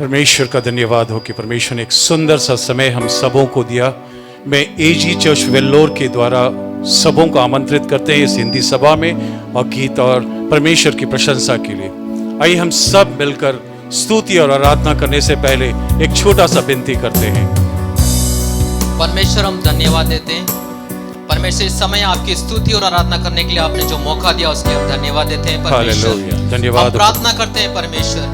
परमेश्वर का धन्यवाद हो कि परमेश्वर ने एक सुंदर सा समय हम सबों को दिया। मैं एजी चर्च वेल्लोर के द्वारा सबों को आमंत्रित करते हैं इस हिंदी सभा में और गीत और परमेश्वर की प्रशंसा के लिए। आइए हम सब मिलकर स्तुति और आराधना करने से पहले एक छोटा सा विनती करते हैं। परमेश्वर हम धन्यवाद देते हैं। परमेश्वर इस समय आपकी स्तुति और आराधना करने के लिए आपने जो मौका दिया उसके हम धन्यवाद देते हैं। परमेश्वर हालेलुया, धन्यवाद। हम प्रार्थना करते हैं परमेश्वर,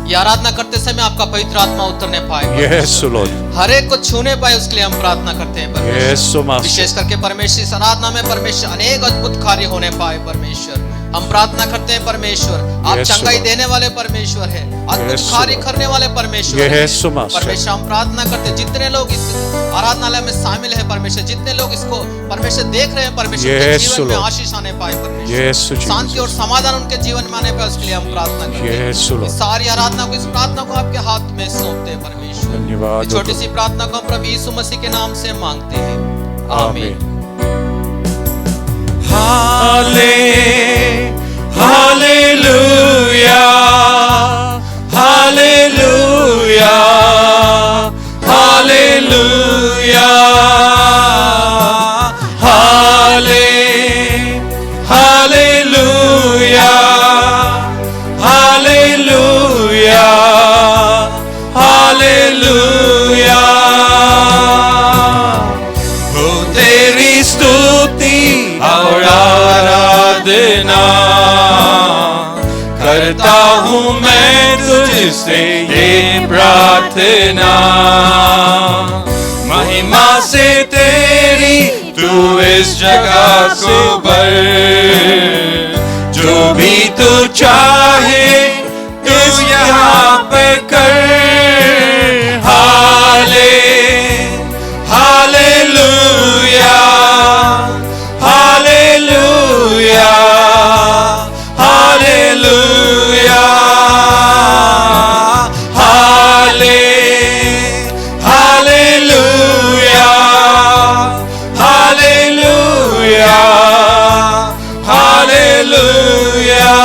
ये आराधना करते समय आपका पवित्र आत्मा उतरने पाए, यस लॉर्ड, हर एक को छूने पाए, उसके लिए हम प्रार्थना करते हैं परमेश्वर। यस मास्टर, विशेष करके परमेश्वर इस आराधना में परमेश्वर अनेक अद्भुत कार्य होने पाए। परमेश्वर हम प्रार्थना करते हैं परमेश्वर, आप चंगाई देने वाले परमेश्वर हैं, अद्भुत कार्य करने वाले परमेश्वर हैं। परमेश्वर हम प्रार्थना करते हैं जितने लोग इस आराधनालय में शामिल है परमेश्वर, जितने लोग इसको परमेश्वर देख रहे हैं परमेश्वर, उनके जीवन में आशीष आने पाए परमेश्वर, शांति और समाधान उनके जीवन में आने पाए, उसके लिए हम प्रार्थना करते हैं। इस सारी आराधना को, इस प्रार्थना को आपके हाथ में सौंपते हैं परमेश्वर। धन्यवाद। छोटी सी प्रार्थना को हम प्रभु यीशु मसीह के नाम से मांगते हैं, आमीन। Hallelujah, hallelujah, hallelujah, hallelujah, hallelujah, hallelujah। हो तेरी स्तुति और आराधना करता हूँ मैं तुझसे ये प्रार्थना, महिमा से तेरी तू इस जगह को भर, जो भी तू चाहे तू यहाँ पे कर। Hallelujah, hallelujah, hallelujah, hallelujah, hallelujah, hallelujah.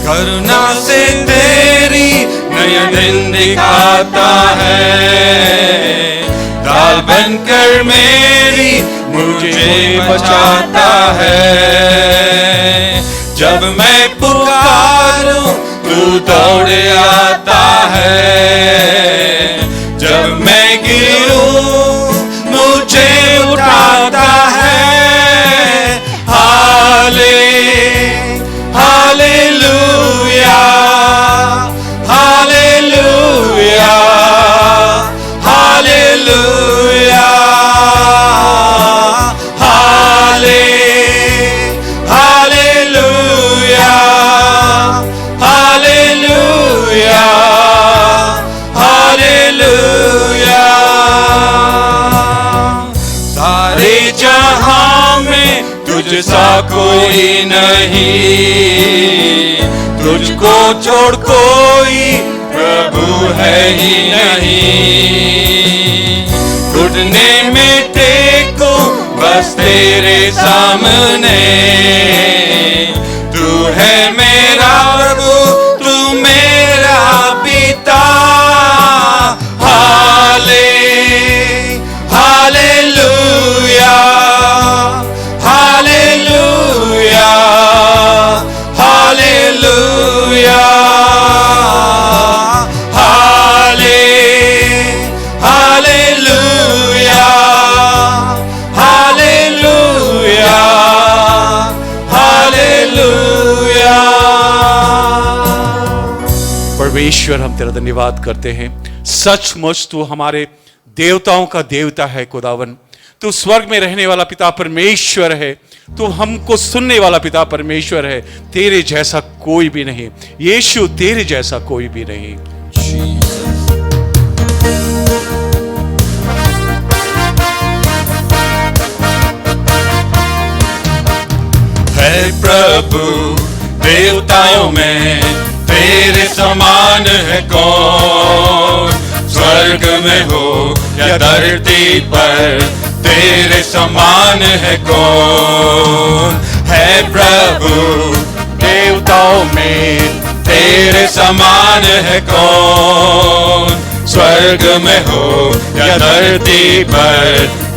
करुणा से तेरी नया दिन दिखाता है, ढाल बनकर मेरी मुझे बचाता है। जब मैं पुकारूं तू दौड़ आता है, जब मैं गिरूं मुझे उठाता है। Hallelujah, hallelujah, hallelujah, hallelujah, hallelujah, hallelujah. सारे जहां में तुझ सा कोई नहीं, तुझको छोड़ कोई प्रभु है ही नहीं। घुटने में टेको बस तेरे सामने, तू है मेरा प्रभु, तू मेरा पिता। Hallelujah, hallelujah, hallelujah, hallelujah, hallelujah, hallelujah. परमेश्वर हम तेरा धन्यवाद करते हैं। सचमुच तू हमारे देवताओं का देवता है खुदावन, तू स्वर्ग में रहने वाला पिता परमेश्वर है, तू हमको सुनने वाला पिता परमेश्वर है। तेरे जैसा कोई भी नहीं यीशु, तेरे जैसा कोई भी नहीं। है प्रभु देवताओं में तेरे समान है कौन, स्वर्ग में हो या धरती पर तेरे समान है कौन। है प्रभु देवताओं में तेरे समान है कौन, स्वर्ग में हो या धरती पर,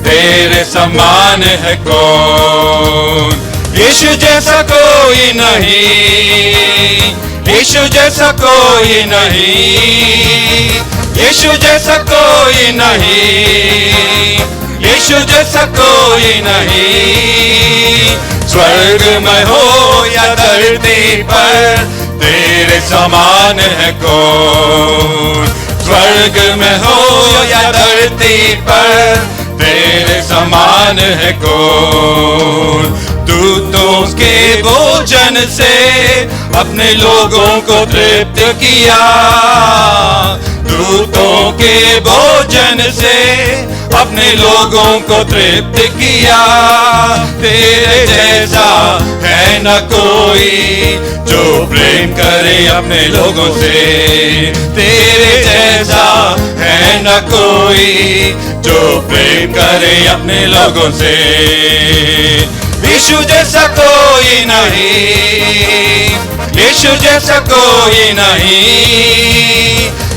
तेरे समान है कौन। यीशु जैसा कोई नहीं, यीशु जैसा कोई नहीं, यीशु जैसा कोई नहीं, यीशु जैसा कोई नहीं। स्वर्ग में हो या धरती पर, तेरे समान है कौन, स्वर्ग में हो या धरती पर, तेरे समान है कौन। दूतों के भोजन से अपने लोगों को तृप्त किया, दूतों के भोजन से अपने लोगों को तृप्त किया। तेरे जैसा है न कोई जो प्रेम करे अपने लोगों से, तेरे जैसा है न कोई जो प्रेम करे अपने लोगों से। यीशु जैसा कोई नहीं, यीशु जैसा कोई नहीं,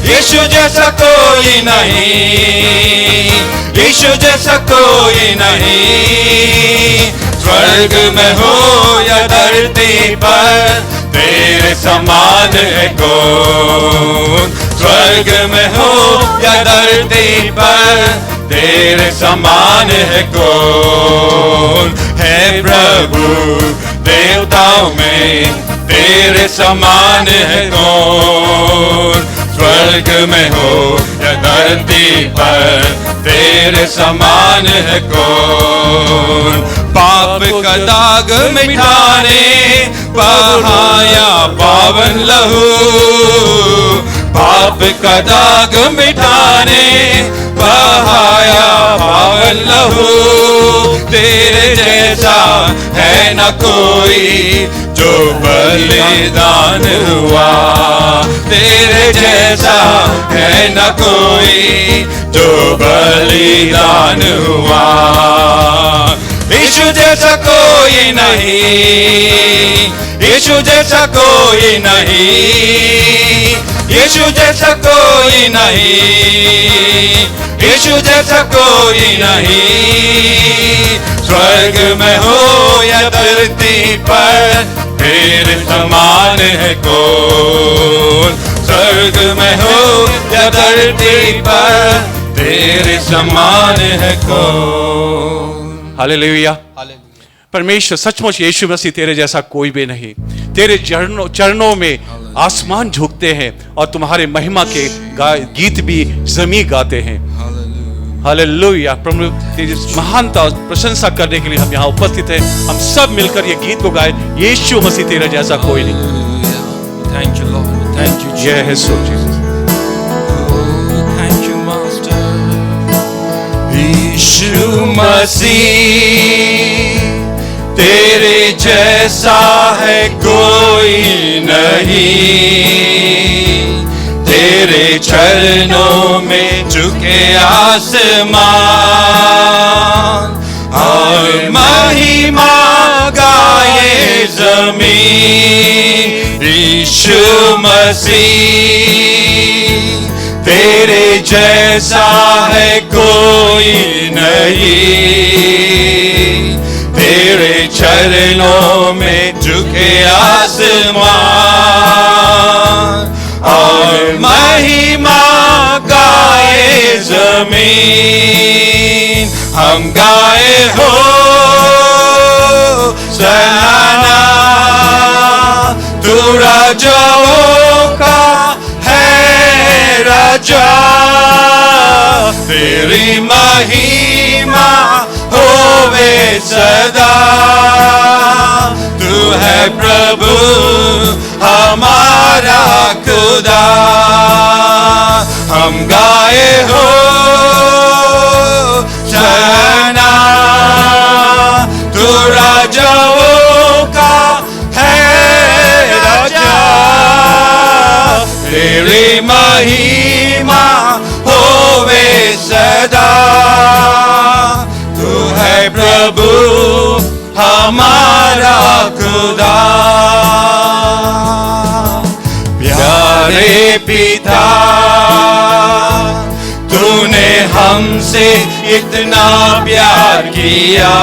यीशु जैसा कोई नहीं, यीशु जैसा कोई नहीं। स्वर्ग में हो या धरती पर, तेरे समान है कौन, स्वर्ग में हो या धरती पर, तेरे समान है कौन। है प्रभु देवताओं में, तेरे समान है कौन, स्वर्ग में हो या धरती पर, तेरे समान है कौन। पाप का दाग मिटाने बहाया पावन लहू, पाप का दाग मिटाने बहाया पावन लहू। तेरे जैसा है न कोई जो बलिदान हुआ, तेरे जैसा है न कोई जो बलिदान हुआ। यीशु जैसा कोई नहीं, यीशु जैसा कोई नहीं, यीशु जैसा कोई नहीं, यीशु जैसा कोई नहीं। स्वर्ग में हो या धरती पर, तेरे समान है कौन, स्वर्ग में हो या धरती पर, तेरे समान है कौन। हालेलुया। परमेश्वर सचमुच यीशु मसीह तेरे जैसा कोई भी नहीं। तेरे चरणों में आसमान झुकते हैं और तुम्हारे महिमा के गीत भी जमीन गाते हैं। हालेलुया। प्रभु तेरी महानता और प्रशंसा करने के लिए हम यहाँ उपस्थित हैं। हम सब मिलकर ये गीत को गाए, यीशु मसीह तेरे जैसा कोई नहीं। Thank you Lord, thank you जय है सो Jesus. Thank you master. Yeshu Masih तेरे जैसा है कोई नहीं, तेरे चरणों में झुके आसमान और महिमा गाए जमीन। यीशु मसीह तेरे जैसा है कोई नहीं, तेरे चरणों में झुके आसमान और महिमा गाए जमीन। हम गाए हो सना, तू राजाओं का है राजा, तेरी महिमा होवे सदा। तू है प्रभु हमारा खुदा। हम गाए हो सना, तू राजाओं का है राजा, तेरी महिमा होवे सदा। तू है प्रभु हमारा खुदा। प्यार पिता, तूने हमसे इतना प्यार किया,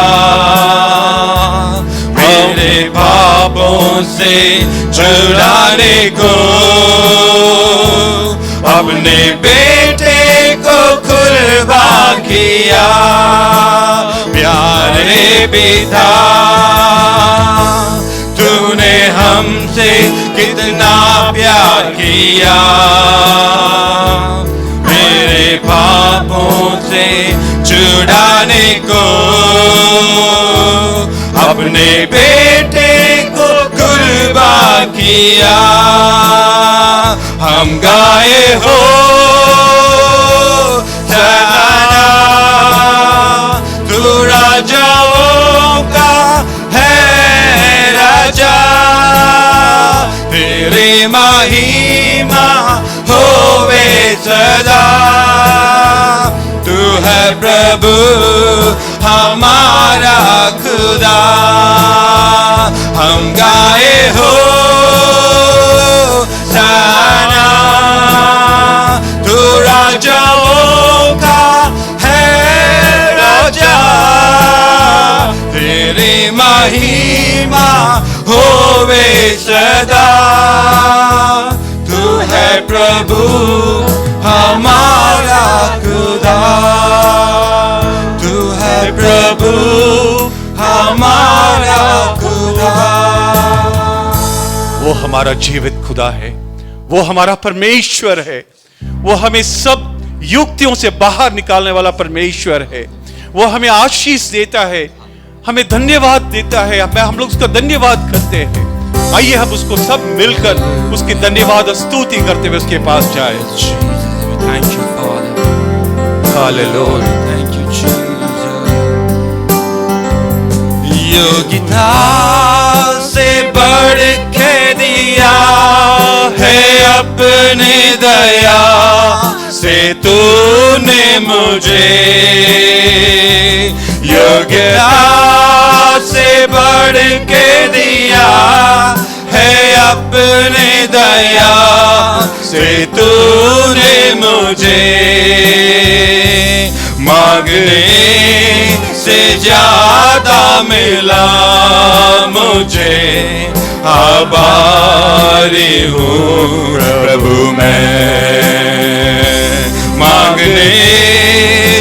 मेरे पापों से छुड़ाने को अपने बेटे को कुर्बान किया। प्यारे पिता, तूने हमसे कितना प्यार किया, मेरे पापों से छुड़ाने को अपने बेटे को कुर्बान किया। हम गाए हो सना, तू राजाओं का है राजा, तेरी महिमा होवे सदा। तू है प्रभु हमारा खुदा, हम गाए हो सना, तू राजाओं का है राजा, तेरी महिमा होवे सदा। तू है प्रभु हमारा खुदा, तू है प्रभु हमारा खुदा। वो हमारा जीवित खुदा है, वो हमारा परमेश्वर है, वो हमें सब युक्तियों से बाहर निकालने वाला परमेश्वर है। वो हमें आशीष देता है, हमें धन्यवाद देता है, हम लोग उसका धन्यवाद करते हैं। आइए हम उसको सब मिलकर उसकी धन्यवाद और स्तुति करते हुए उसके पास जाए। Thank you, Father. Hallelujah. Thank you, Jesus. Yogita से बढ़ के दिया है अपने दया से तूने मुझे, योग्यता से बढ़ के दिया है अपने दया से तूने मुझे, मांगने से ज्यादा मिला मुझे, आभारी हूँ प्रभु मैं। मांगने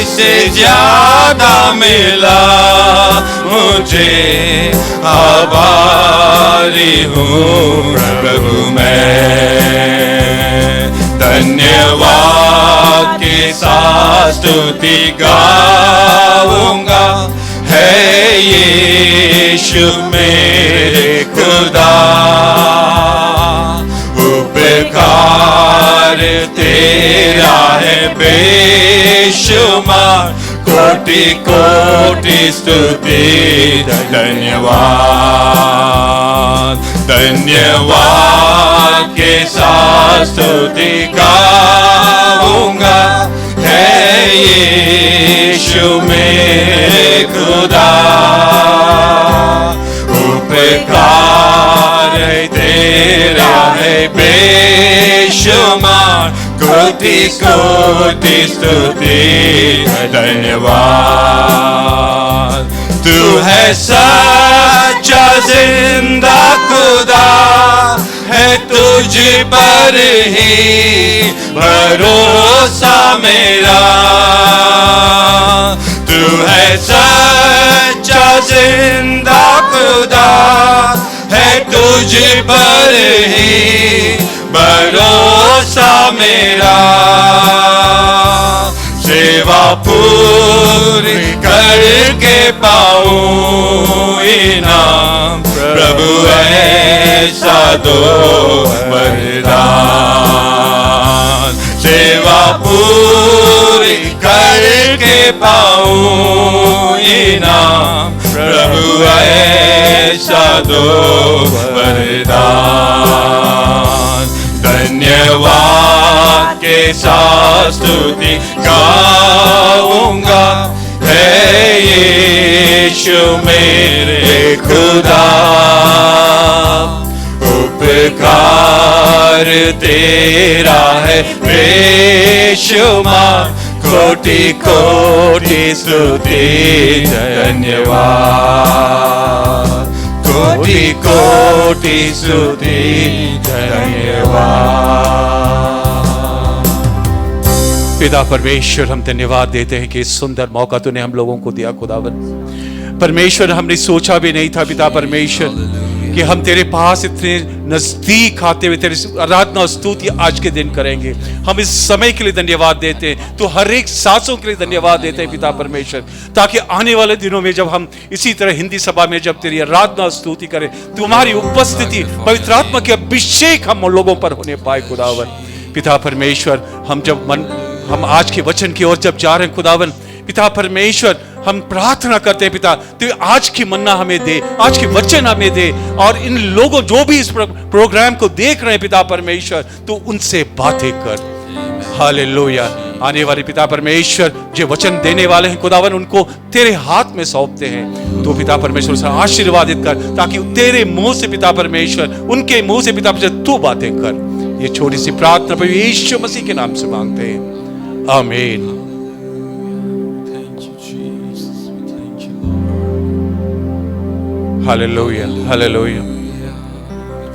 से ज्यादा मिला मुझे, आभारी हूँ प्रभु मैं। धन्यवाद के साथ स्तुति गाऊंगा, है यीशु मेरे खुदा। उपकार तेरा है बेशुमार, कोटि कोटि स्तुति धन्यवाद। धन्यवाद के साथ स्तुति गाऊंगा, है यीशु मेरे खुदा। उपकार तेरा है बेशुमार, कोटि कोटि स्तुति धन्यवाद। तू है सच्चा जिंदा खुदा, है तुझ पर ही भरोसा मेरा। तू है सच्चा जिंदा खुदा, है तुझ पर ही भरोसा मेरा। सेवा पूरी करके पाऊं इनाम, प्रभु ऐसा दो वरदान। सेवा पूरी करके पाऊं इनाम, प्रभु ऐसा दो वरदान। धन्यवाद के साथ स्तुति गाऊंगा, है यीशु मेरे खुदा। उपकार तेरा है बेशुमार, कोटि कोटि स्तुति धन्यवाद, कोटि कोटि स्तुति धन्यवाद। पिता परमेश्वर, हम धन्यवाद देते हैं कि इस सुंदर मौका तूने हम लोगों को दिया खुदावन। परमेश्वर, हमने सोचा भी नहीं था पिता परमेश्वर कि हम तेरे पास इतने नजदीक आते हुए तेरी आराधना स्तुति आज के दिन करेंगे। हम इस समय के लिए धन्यवाद देते हैं, तो हर एक सांसों के लिए धन्यवाद देते हैं पिता परमेश्वर, ताकि आने वाले दिनों में जब हम इसी तरह हिंदी सभा में जब तेरी आराधना स्तुति करें, तुम्हारी उपस्थिति पवित्र आत्मा के अभिषेक हम लोगों पर होने पाए खुदावन। पिता परमेश्वर, हम आज के वचन की ओर जब जा रहे हैं खुदावन, पिता परमेश्वर, हम प्रार्थना करते हैं पिता, तो आज की मन्ना हमें दे, आज की वचन हमें दे, और इन लोगों जो भी इस प्रोग्राम को देख रहे हैं पिता परमेश्वर, तो उनसे बातें कर। हालेलुया। आने वाले पिता परमेश्वर जो वचन देने वाले हैं खुदावन, उनको तेरे हाथ में सौंपते हैं। तो पिता परमेश्वर से आशीर्वादित कर, ताकि तेरे मुंह से पिता परमेश्वर, उनके मुंह से पिता परमेश्वर तू बातें कर। ये छोटी सी प्रार्थना प्रभु यीशु मसीह के नाम से मांगते हैं, आमीन। Hallelujah, hallelujah.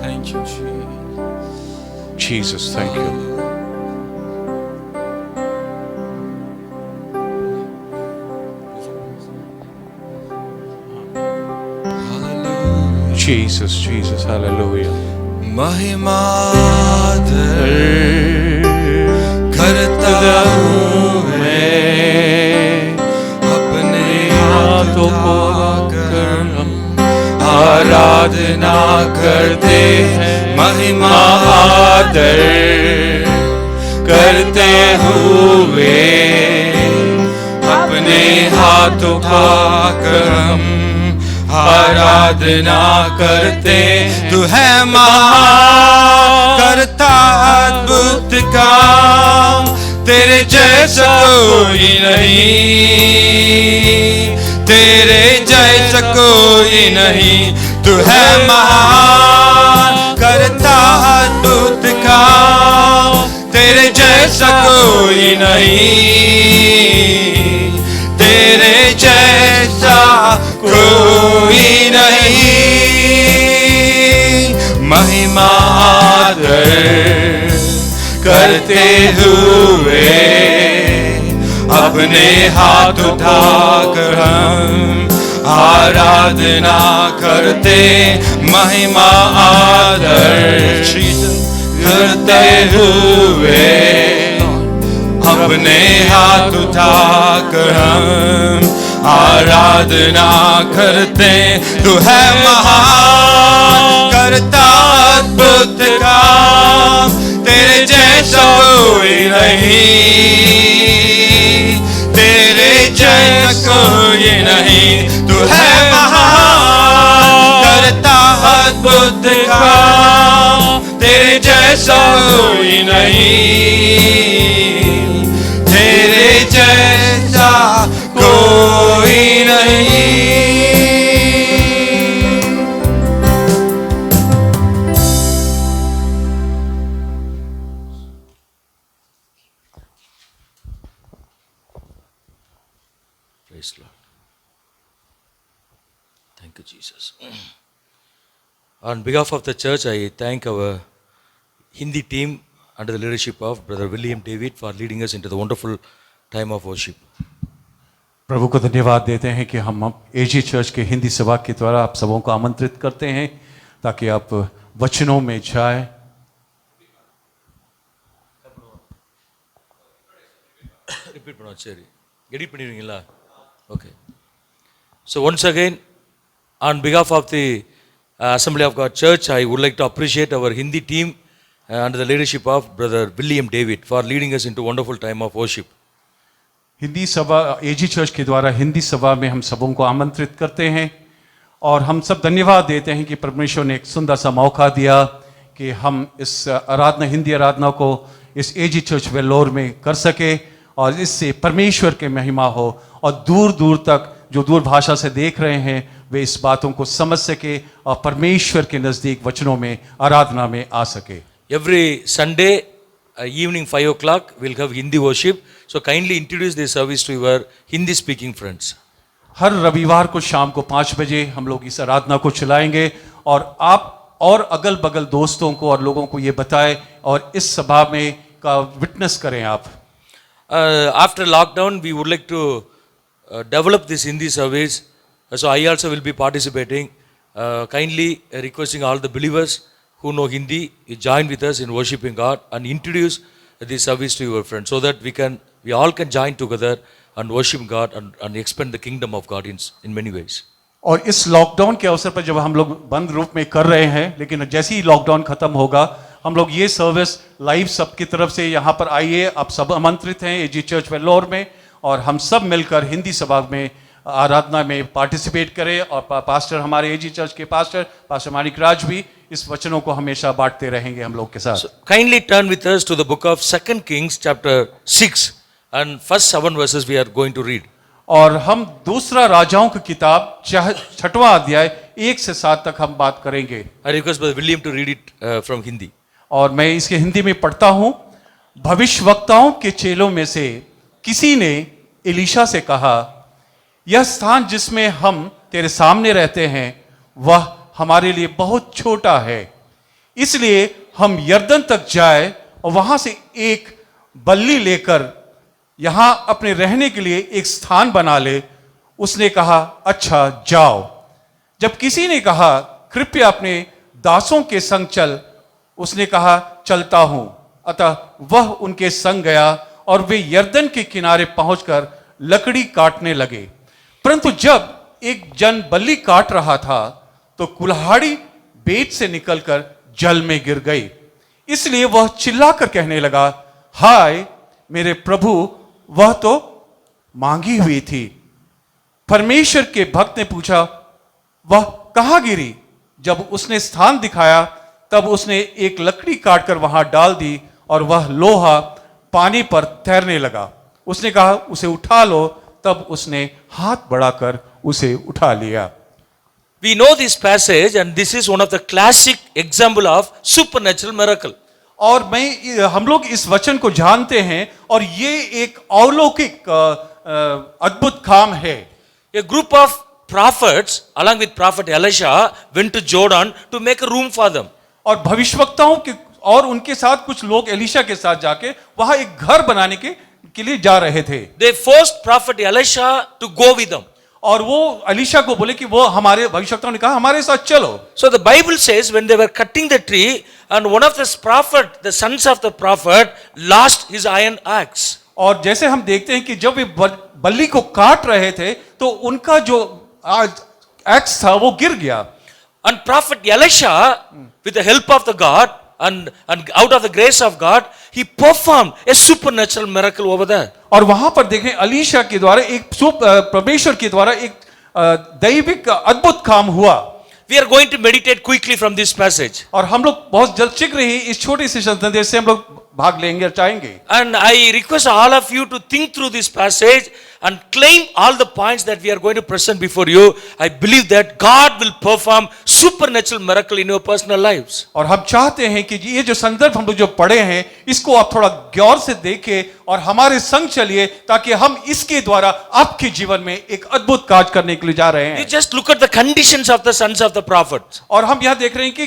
Thank you, Jesus, thank you. Jesus, Jesus, hallelujah. महिमा करता हूँ मैं, अपने हाथों को आराधना करते हैं, महिमा आदर करते हुए अपने हाथों का करम आराधना करते। तू है महान करता अद्भुत काम, तेरे जैसा कोई नहीं, तेरे जैसा कोई नहीं। तू है महान करता अद्भुत काम, तेरे जैसा कोई नहीं, तेरे जैसा कोई नहीं। महिमा आदर करते हुए अपने हाथ उठाकर हम आराधना करते, महिमा आदर करते हुए अपने हाथ उठाकर हम आराधना करते। तू है महान करता अद्भुत काम, तेरे जैसा कोई नहीं, तेरे जैसा कोई नहीं। तू है महान करता अद्भुत काम, तेरे जैसा कोई नहीं, तेरे जैसा कोई नहीं। Praise the Lord. Thank you, Jesus. On behalf of the church, I thank our Hindi team under the leadership of Brother William David for leading us into the wonderful time of worship. प्रभु को धन्यवाद देते हैं कि हम AG church के हिंदी सभा के द्वारा आप सबों को आमंत्रित करते हैं, ताकि आप वचनों में जाए। Repeat பண்ணுவோம், சரி. Edit பண்ணிடுவீங்களா? Okay. So once again, on behalf of the Assembly of God Church, I would like to appreciate our Hindi team under the leadership of Brother William David for leading us into a wonderful time of worship. Hindi सभा AG church के द्वारा हिंदी सभा में हम सबों को आमंत्रित करते हैं, और हम सब धन्यवाद देते हैं कि परमेश्वर ने एक सुंदर सा मौका दिया कि हम इस आराधना, हिंदी आराधना को इस एजी चर्च वेल्लोर में कर सके, और इससे परमेश्वर के महिमा हो, और दूर दूर तक जो दूर भाषा से देख रहे हैं वे इस बातों को समझ सके और परमेश्वर के नज़दीक वचनों में आराधना में आ सके। every Sunday evening 5 o'clock we'll have Hindi worship. So kindly introduce this service to your Hindi speaking friends. हर रविवार को शाम को 5 बजे हम लोग इस आराधना को चलाएंगे और आप और अगल बगल दोस्तों को और लोगों को ये बताएं और इस सभा में का विटनेस करें आप. After lockdown we would like to develop this Hindi service. So I also will be participating. Kindly requesting all the believers who know Hindi, you join with us in worshiping God and introduce this service to your friends so that we all can join together and worship God and expand the kingdom of God in many ways. और इस lockdown के अवसर पर जब हम लोग बंद रूप में कर रहे हैं, लेकिन जैसे ही लॉकडाउन खत्म होगा हम लोग ये सर्विस लाइव सबकी तरफ से यहाँ पर आइए. आप सब आमंत्रित हैं एजी चर्च वेल्लोर में और हम सब मिलकर हिंदी सभा में आराधना में पार्टिसिपेट करें. और पास्टर हमारे एजी चर्च के पास्टर मानिक राज भी इस वचनों को हमेशा बांटते रहेंगे हम लोग के साथ. So, kindly turn with us to the book of 2 Kings chapter 6 and first 7 verses we are going to read. और हम दूसरा राजाओं की किताब 6वां अध्याय 1 से 7 तक हम बात करेंगे. I request Brother William to read it from Hindi. और मैं इसके हिंदी में पढ़ता हूं. भविष्यवक्ताओं के चेलों में से किसी ने एलीशा से कहा, यह स्थान जिसमें हम तेरे सामने रहते हैं वह हमारे लिए बहुत छोटा है, इसलिए हम यरदन तक जाए और वहां से एक बल्ली लेकर यहां अपने रहने के लिए एक स्थान बना ले. उसने कहा, अच्छा जाओ. जब किसी ने कहा, कृपया अपने दासों के संग चल, उसने कहा, चलता हूं. अतः वह उनके संग गया और वे यरदन के किनारे पहुंचकर लकड़ी काटने लगे. परंतु जब एक जन बल्ली काट रहा था तो कुल्हाड़ी बेट से निकलकर जल में गिर गई. इसलिए वह चिल्लाकर कहने लगा, हाय मेरे प्रभु, वह तो मांगी हुई थी. परमेश्वर के भक्त ने पूछा, वह कहां गिरी? जब उसने स्थान दिखाया तब उसने एक लकड़ी काटकर वहां डाल दी और वह लोहा पानी पर तैरने लगा. उसने कहा, उसे उठा लो. तब उसने हाथ बढ़ाकर उसे उठा लिया. We know this passage and this is one of the classic example of supernatural miracle. और हम लोग इस वचन को जानते हैं और ये एक अलौकिक अद्भुत काम है. A group of prophets along with prophet Elisha went to Jordan to make a room for them. और भविष्यवक्ताओं के और उनके साथ कुछ लोग एलीशा के साथ जाके वहां एक घर बनाने के लिए जा रहे थे. They forced prophet Elisha to go with them. और वो एलीशा को बोले कि वो हमारे भविष्यवक्ताओं ने कहा हमारे साथ चलो. So the Bible says when they were cutting the tree and one of the prophet, the sons of the prophet, lost his iron axe. और जैसे हम देखते हैं कि जब वे बल्ली को काट रहे थे तो उनका जो एक्स था वो गिर गया. And prophet Elisha, with the help of the God and out of the grace of God, he performed a supernatural miracle over there. और वहां पर देखें एलीशा के द्वारा एक परमेश्वर के द्वारा एक दैविक अद्भुत काम हुआ. We are going to meditate quickly from this passage. और हम लोग बहुत जल्द शीघ्र ही इस छोटे से संदेश से हम लोग भाग लेंगे और चाहेंगे. And I request all of you to think through this passage and claim all the points that we are going to present before you. I believe that God will perform supernatural miracle in your personal lives. और हम चाहते हैं कि ये जो संदर्भ हम लोग जो पढ़े हैं इसको आप थोड़ा गौर से देखें और हमारे संग चलिए ताकि हम इसके द्वारा आपके जीवन में एक अद्भुत कार्य करने के लिए जा रहे हैं. You just look at the conditions of the sons of the prophets. और हम यहाँ देख रहे हैं कि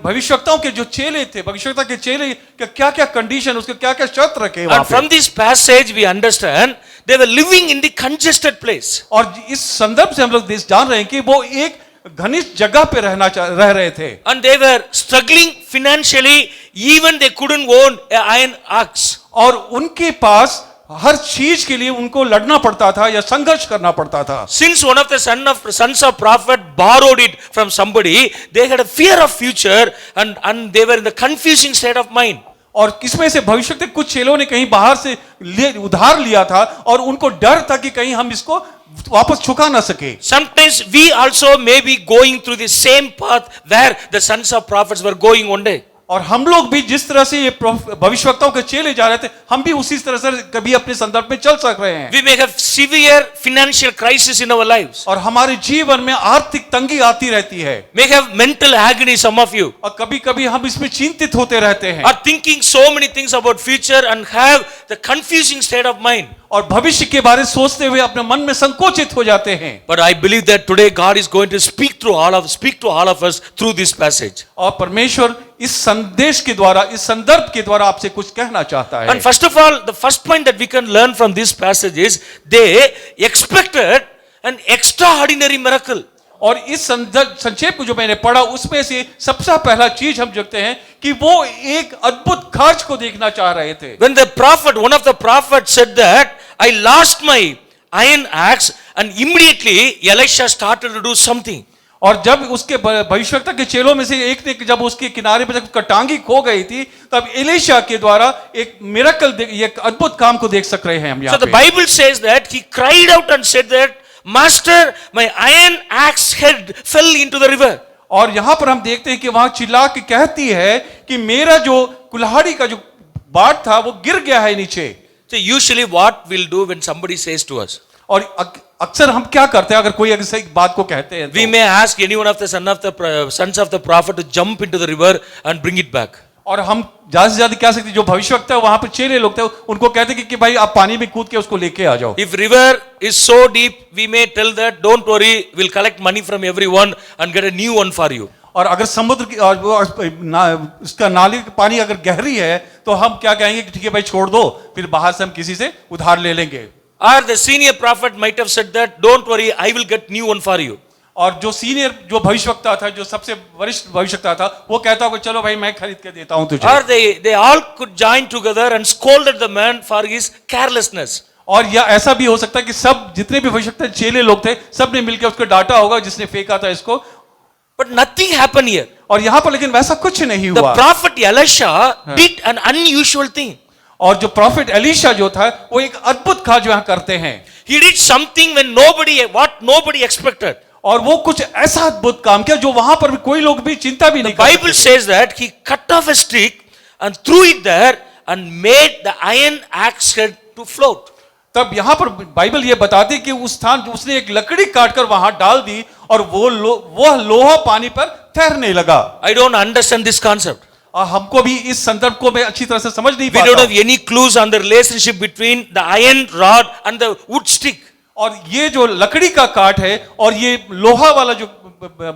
भविष्यवक्ताओं के जो चेले थे, भविष्यवक्ता के चेले क्या क्या कंडीशन, उसके क्या क्या शर्त रखे वहां And from this passage we understand they were living in the congested place. और इस संदर्भ से हम लोग जान रहे हैं कि वो एक घनिष्ठ जगह पे रह रहे थे. And they were struggling financially, even they couldn't own an iron axe. और उनके पास हर चीज के लिए उनको लड़ना पड़ता था या संघर्ष करना पड़ता था. Since one of the sons of prophet borrowed it from somebody, they had a fear of future and they were in the confusing state of mind. और किसमें से भविष्य के कुछ चेलों ने कहीं बाहर से उधार लिया था और उनको डर था कि कहीं हम इसको वापस चुका ना सके. Sometimes we also may be going through the same path where the sons of prophets were going one day. और हम लोग भी जिस तरह से ये भविष्यवक्ताओं के चेले जा रहे थे, हम भी उसी तरह से कभी अपने संदर्भ में चल सक रहे हैं। We may have severe financial crisis in our lives. और हमारे जीवन में आर्थिक तंगी आती रहती है, May have mental agony, some of you. और कभी कभी हम इसमें चिंतित होते रहते हैं Are thinking so many things about future and have the confusing state of mind. और भविष्य के बारे में सोचते हुए अपने मन में संकोचित हो जाते हैं। But I believe that today God is going to speak to all of us through this passage. और परमेश्वर इस संदेश के द्वारा, इस संदर्भ के द्वारा आपसे कुछ कहना चाहता है। And first of all, the first point that we can learn from this passage is they expected an extraordinary miracle. और इस संक्षेप को जो मैंने पढ़ा उसमें से सबसे पहला चीज हम देखते हैं कि वो एक अद्भुत कार्य को देखना चाह रहे थे। When the prophet, one of the prophets said that, I lost my iron axe, and immediately Elisha started to do something. और जब उसके भविष्यवक्ता के चेलों में से एक ने जब उसके किनारे पर जब उसका टांगी खो गई थी, तब एलीशा के द्वारा एक मिरेकल, एक अद्भुत काम को देख सक रहे हैं हम यहाँ So the पे। Bible says that he cried out and said that, Master, my iron axe head fell into the river. और यहाँ पर हम देखते हैं कि वहां चिल्ला के कहती है कि मेरा जो कुल्हाड़ी का जो बाट था वो गिर गया है नीचे। So usually what we'll do when somebody says to us, और अक्सर हम क्या करते हैं अगर कोई ऐसी बात को कहते हैं we तो, may ask any one of the sons of the prophet to jump into the river and bring it back. और हम ज्यादा से ज्यादा क्या सकते, जो भविष्यवक्ता है वहां पर चेले लोग थे उनको कहते कि भाई आप पानी में कूद के उसको लेके आ जाओ। If river is so deep, we may tell that, don't worry, we'll collect money from everyone and get a new one for you. और अगर समुद्र की और वो उसका नाली की पानी अगर गहरी है तो हम क्या कहेंगे कि ठीक है भाई छोड़ दो, फिर बाहर से हम किसी से उधार ले लेंगे। Or the senior prophet might have said that, don't worry, I will get new one for you. और जो सीनियर जो भविष्यवक्ता था, जो सबसे वरिष्ठ भविष्यवक्ता था, वो कहता होगा चलो भाई मैं खरीद के देता हूं तुझे। Or they all could join together and scolded the man for his carelessness. और या ऐसा भी हो सकता है कि सब जितने भी भविष्यवक्ता चेले लोग थे सब ने मिलकर उसको डांटा होगा जिसने फेंका था इसको। But nothing happened here. और यहाँ पर लेकिन वैसा कुछ नहीं The हुआ। prophet Elisha did an unusual thing. और जो प्रॉफिट एलीशा जो था वो एक अद्भुत कार्य जो यहाँ करते हैं। He did something when nobody expected. और वो कुछ ऐसा अद्भुत काम किया जो वहां पर कोई लोग भी चिंता भी The नहीं कर Bible सकते थे। says that he cut off a stick and threw it there and made the iron axe head to float. तब यहाँ पर बाइबल ये बताती है कि उस स्थान उसने एक लकड़ी काटकर वहां डाल दी और वो लोहा पानी पर तैरने लगा। I don't understand this concept. और हमको भी इस संदर्भ को मैं अच्छी तरह से समझ नहीं We don't पाता। have any clues on the relationship between the iron rod and the wood stick. और ये जो लकड़ी का काट है और ये लोहा वाला जो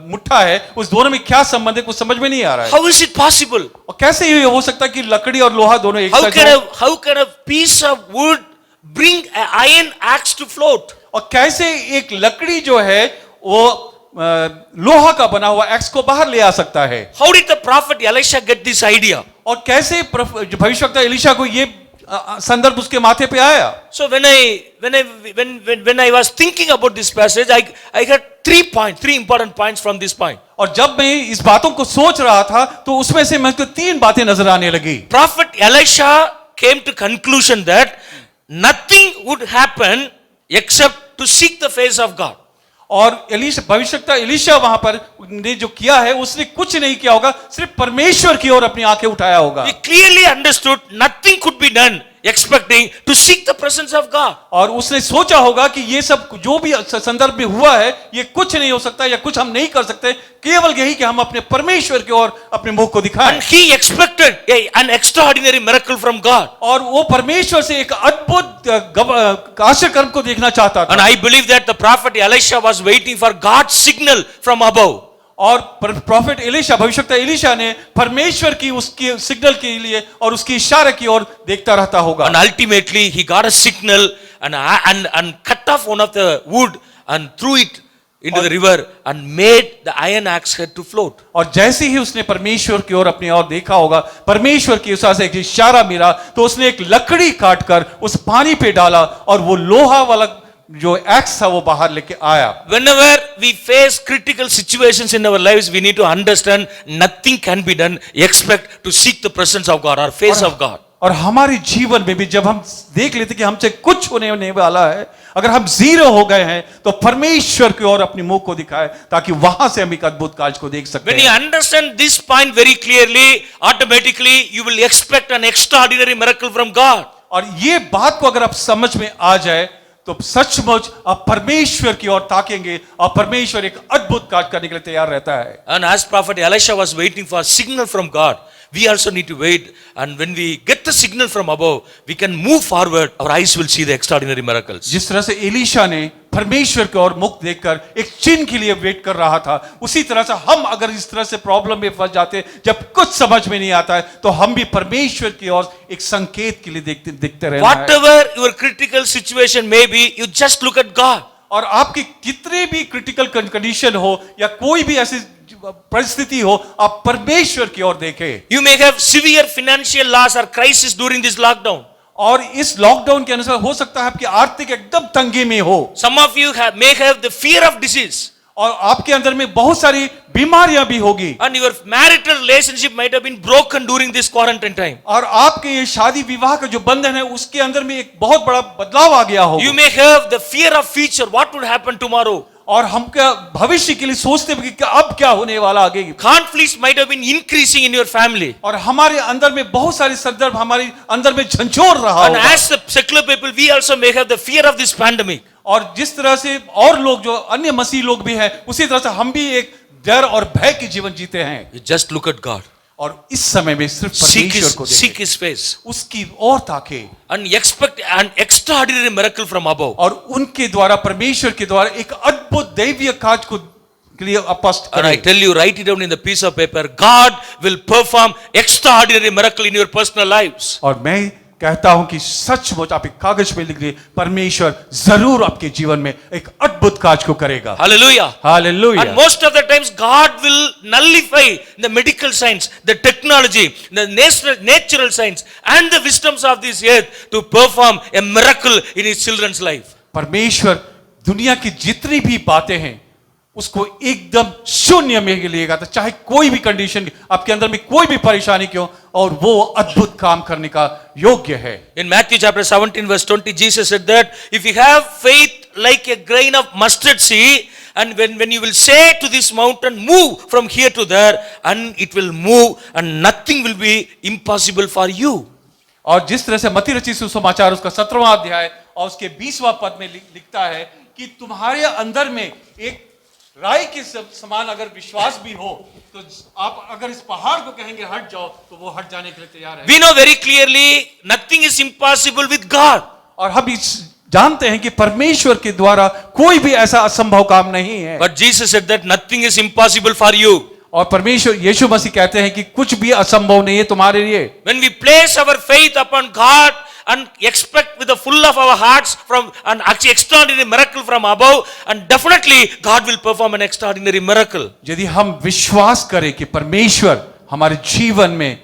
मुट्ठा है उस दोनों में क्या संबंध है, कुछ समझ में नहीं आ रहा है। How is it possible? और कैसे ये हो सकता है कि लकड़ी और लोहा दोनों एक साथ हो? How can a piece of wood bring an iron axe to float? और कैसे एक लकड़ी जो है वो लोहा का बना हुआ एक्स को बाहर ले आ सकता है? How did the prophet Elisha get this idea? और कैसे भविष्यवक्ता एलीशा को ये संदर्भ उसके माथे पे आया? So when I was thinking about this passage, I got 3 important points from this point. और जब मैं इस बातों को सोच रहा था तो उसमें से मुझको 3 बातें नजर आने लगी। Prophet Elisha came to conclusion that nothing would happen except to seek the face of God. और भविष्यवक्ता एलीशा वहां पर ने जो किया है उसने कुछ नहीं किया होगा, सिर्फ परमेश्वर की ओर अपनी आंखें उठाया होगा। He clearly understood nothing could be done expecting to seek the presence of God. और उसने सोचा होगा कि ये सब जो भी संदर्भ में हुआ है ये कुछ नहीं हो सकता या कुछ हम नहीं कर सकते, केवल यही कि हम अपने परमेश्वर की ओर अपने मुख को दिखाएं। And he expected an extraordinary miracle from God. और वो परमेश्वर से एक अद्भुत आश्चर्य कर्म को देखना चाहता And था। I believe that the prophet Elisha was waiting for God's signal from above. और प्रॉफिट एलीशा भविष्यवक्ता एलीशा ने परमेश्वर की उसकी सिग्नल के लिए और उसकी इशारे की ओर देखता रहता होगा। And ultimately he got a signal and cut off one of the wood and threw it into the river and made the iron axe head to float. और जैसे ही उसने परमेश्वर की ओर अपनी ओर देखा होगा, परमेश्वर की उस से एक इशारा मिला तो उसने एक लकड़ी काटकर उस पानी पे डाला और वो लोहा वाला जो एक्स था वो बाहर लेके आया। Whenever we face critical situations in our lives, we need to understand nothing can be done except to seek the presence of God or face of God. और हमारे जीवन में भी जब हम देख लेते कि हमसे कुछ होने वाला है, अगर हम जीरो हो गए हैं, तो परमेश्वर की ओर अपने मुंह को दिखाए ताकि वहां से हम एक अद्भुत कार्य को देख सकते When you हैं। understand this point very clearly, automatically you will expect an extraordinary miracle from God. और ये बात को अगर आप समझ में आ जाए तो सचमुच आप परमेश्वर की ओर ताकेंगे और परमेश्वर एक अद्भुत कार्य करने के लिए तैयार रहता है। And as prophet Elisha was waiting for a signal from God, we also need to wait, and when we get the signal from above, we can move forward. Our eyes will see the extraordinary miracles. जिस तरह से Elisha ने परमेश्वर की ओर मुख देखकर एक चिन्ह के लिए वेट कर रहा था, उसी तरह से हम अगर इस तरह से प्रॉब्लम में फंस जाते हैं, जब कुछ समझ में नहीं आता है, तो हम भी परमेश्वर की ओर एक संकेत के लिए देखते रहना है। Whatever your critical situation may be, you just look at God. और आपकी कितने भी क्रिटिकल कंडीशन हो या कोई भी ऐसी परिस्थिति हो, आप परमेश्वर की ओर देखें। You may have severe financial loss or crisis during this lockdown. और इस लॉकडाउन के अनुसार हो सकता है आपकी आर्थिक एकदम तंगी में हो, Some of you may have the fear of disease, और आपके अंदर में बहुत सारी बीमारियां भी होगी, and your marital relationship might have been broken during this quarantine time. और आपके ये शादी विवाह का जो बंधन है उसके अंदर में एक बहुत बड़ा बदलाव आ गया होगा। You may have the fear of future, what would happen tomorrow. और हम क्या भविष्य के लिए सोचते हैं कि अब क्या होने वाला आगे। Conflicts might have been increasing in your family. और हमारे अंदर में बहुत सारे संदर्भ हमारे अंदर में झंझोर रहा And होगा। as the secular people, we also may have the fear of this pandemic. और जिस तरह से और लोग जो अन्य मसीह लोग भी हैं, उसी तरह से हम भी एक डर और भय के जीवन जीते हैं। You just look at God. और इस समय में सिर्फ परमेश्वर को Seek देखें, His face. उसकी ओर ताके, And expect an extraordinary miracle from above. और उनके द्वारा परमेश्वर के द्वारा एक अद्भुत दैवीय कार्य को के लिए स्पष्ट And I करें। tell you, write it down in the piece of paper. God will perform extraordinary miracle in your personal lives. और मैं कहता हूं कि सचमुच आप एक कागज पे लिख लीजिए, परमेश्वर जरूर आपके जीवन में एक अद्भुत कार्य को करेगा। Hallelujah. Hallelujah. And most of the times, God will nullify the medical science, the technology, the natural science, and the wisdoms of this earth to perform a miracle in His children's life. परमेश्वर दुनिया की जितनी भी बातें हैं उसको एकदम शून्य में लेगा, तो चाहे कोई भी कंडीशन आपके अंदर में कोई भी परेशानी क्यों, और वो अद्भुत काम करने का योग्य है। In Matthew chapter 17 verse 20, Jesus said that if you have faith like a grain of mustard seed, and when you will say to this mountain, move from here to there, and it will move, and nothing will be impossible for you. और जिस तरह से मत्ती रचित सुसमाचार उसका 17वां अध्याय और उसके 20वां पद में लिखता है कि तुम्हारे अंदर में एक राई के समान अगर विश्वास भी हो, तो आप अगर इस पहाड़ को कहेंगे हट जाओ, तो वो हट जाने के लिए तैयार है। We know very clearly nothing is impossible with God. और हम जानते हैं कि परमेश्वर के द्वारा कोई भी ऐसा असंभव काम नहीं है। But Jesus said that nothing is impossible for you. और परमेश्वर यीशु मसीह कहते हैं कि कुछ भी असंभव नहीं है तुम्हारे लिए। When we place our faith upon God and expect with the full of our hearts from an actually extraordinary miracle from above, and definitely God will perform an extraordinary miracle. यदि हम विश्वास करें कि परमेश्वर हमारे जीवन में